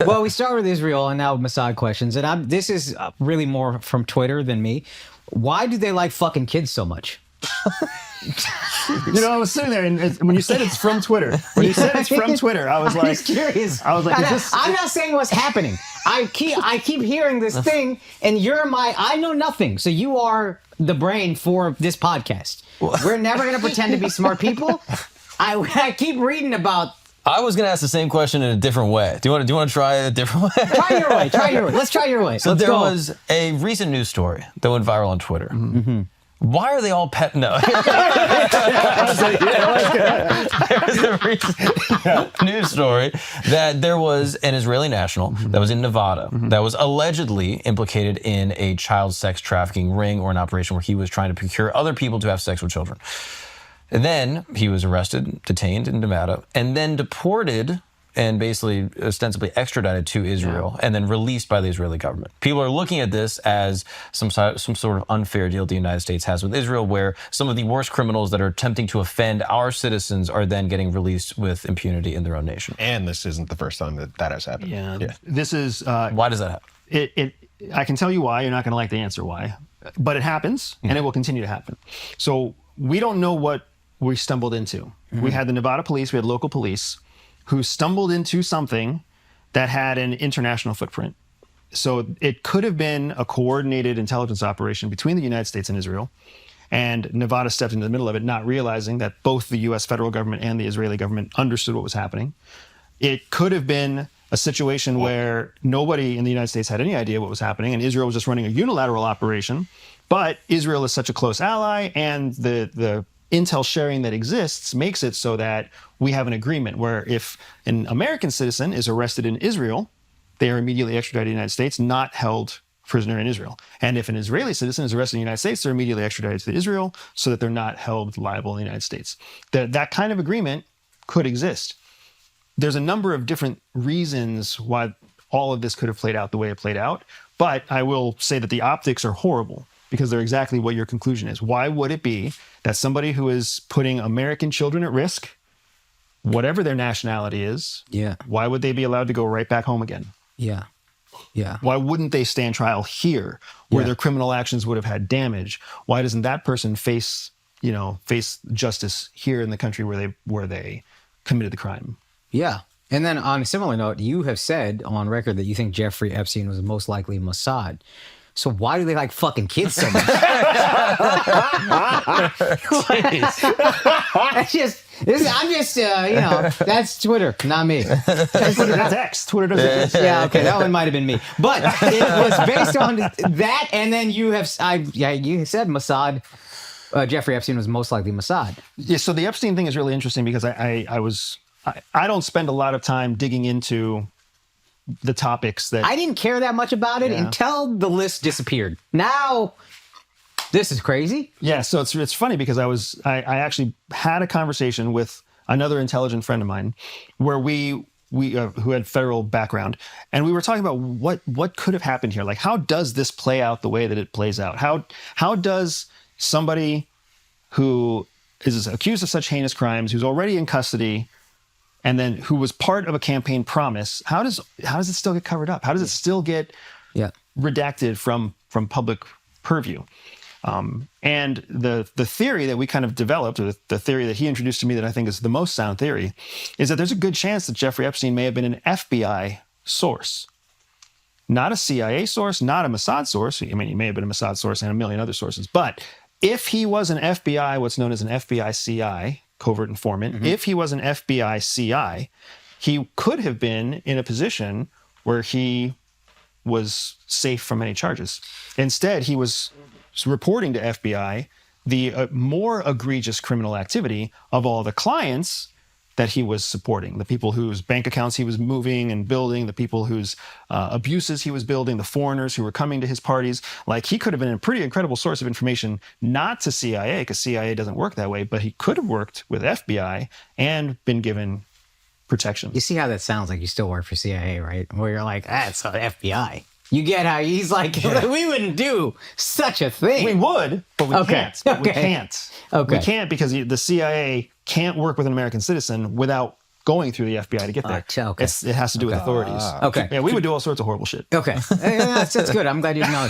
Well, we start with Israel and now Mossad questions. And this is really more from Twitter than me. Why do they like fucking kids so much? I was sitting there, and when you said it's from Twitter, I was like, just curious. I was like, I'm not saying what's happening. I keep hearing this thing, and I know nothing. So you are the brain for this podcast. We're never going to pretend to be smart people. I keep reading about. I was going to ask the same question in a different way. Do you want to try it a different way? Try your way. Let's try your way. So there was a recent news story that went viral on Twitter. Mm-hmm. Why are they all pet? No. There was a recent news story that there was an Israeli national that was in Nevada that was allegedly implicated in a child sex trafficking ring or an operation where he was trying to procure other people to have sex with children. And then he was arrested, detained in Nevada, and then deported and basically ostensibly extradited to Israel and then released by the Israeli government. People are looking at this as some sort of unfair deal the United States has with Israel, where some of the worst criminals that are attempting to offend our citizens are then getting released with impunity in their own nation. And this isn't the first time that has happened. Yeah. This is... why does that happen? I can tell you why. You're not going to like the answer why. But it happens, and it will continue to happen. So we don't know what we stumbled into. We had the Nevada police, we had local police, who stumbled into something that had an international footprint. So it could have been a coordinated intelligence operation between the United States and Israel. And Nevada stepped into the middle of it, not realizing that both the US federal government and the Israeli government understood what was happening. It could have been a situation where nobody in the United States had any idea what was happening, and Israel was just running a unilateral operation. But Israel is such a close ally, and the intel sharing that exists makes it so that we have an agreement where if an American citizen is arrested in Israel, they are immediately extradited to the United States, not held prisoner in Israel. And if an Israeli citizen is arrested in the United States, they're immediately extradited to Israel so that they're not held liable in the United States. That kind of agreement could exist. There's a number of different reasons why all of this could have played out the way it played out, but I will say that the optics are horrible, because they're exactly what your conclusion is. Why would it be that somebody who is putting American children at risk, whatever their nationality is, why would they be allowed to go right back home again? Yeah. Why wouldn't they stand trial here, where their criminal actions would have had damage? Why doesn't that person face justice here in the country where they committed the crime? Yeah. And then on a similar note, you have said on record that you think Jeffrey Epstein was most likely Mossad. So why do they like fucking kids so much? That's Twitter, not me. That's X. Twitter doesn't exist. Yeah, okay, that one might have been me. But it was based on that, and then you said Mossad. Jeffrey Epstein was most likely Mossad. Yeah, so the Epstein thing is really interesting because I don't spend a lot of time digging into the topics that... I didn't care that much about it until the list disappeared. Now, this is crazy. Yeah, so it's funny because I actually had a conversation with another intelligent friend of mine where we who had federal background, and we were talking about what could have happened here. Like, how does this play out the way that it plays out? How does somebody who is accused of such heinous crimes, who's already in custody, and then who was part of a campaign promise, how does it still get covered up? How does it still get redacted from public purview? And the theory that we kind of developed, or the theory that he introduced to me that I think is the most sound theory, is that there's a good chance that Jeffrey Epstein may have been an FBI source. Not a CIA source, not a Mossad source. I mean, he may have been a Mossad source and a million other sources. But if he was an FBI, what's known as an FBI CI, covert informant, if he was an FBI CI, he could have been in a position where he was safe from any charges. Instead, he was reporting to FBI the more egregious criminal activity of all the clients that he was supporting, the people whose bank accounts he was moving and building, the people whose abuses he was building, the foreigners who were coming to his parties. Like, he could have been a pretty incredible source of information, not to CIA, because CIA doesn't work that way, but he could have worked with FBI and been given protection. You see how that sounds like you still work for CIA, right? Where you're like, it's the FBI. You get how he's like, we wouldn't do such a thing. We would, but we can't. But we can't. Okay. We can't because the CIA can't work with an American citizen without going through the FBI to get there. Okay. It has to do with authorities. Okay. Yeah, we would do all sorts of horrible shit. Okay. Yeah, that's good. I'm glad you acknowledged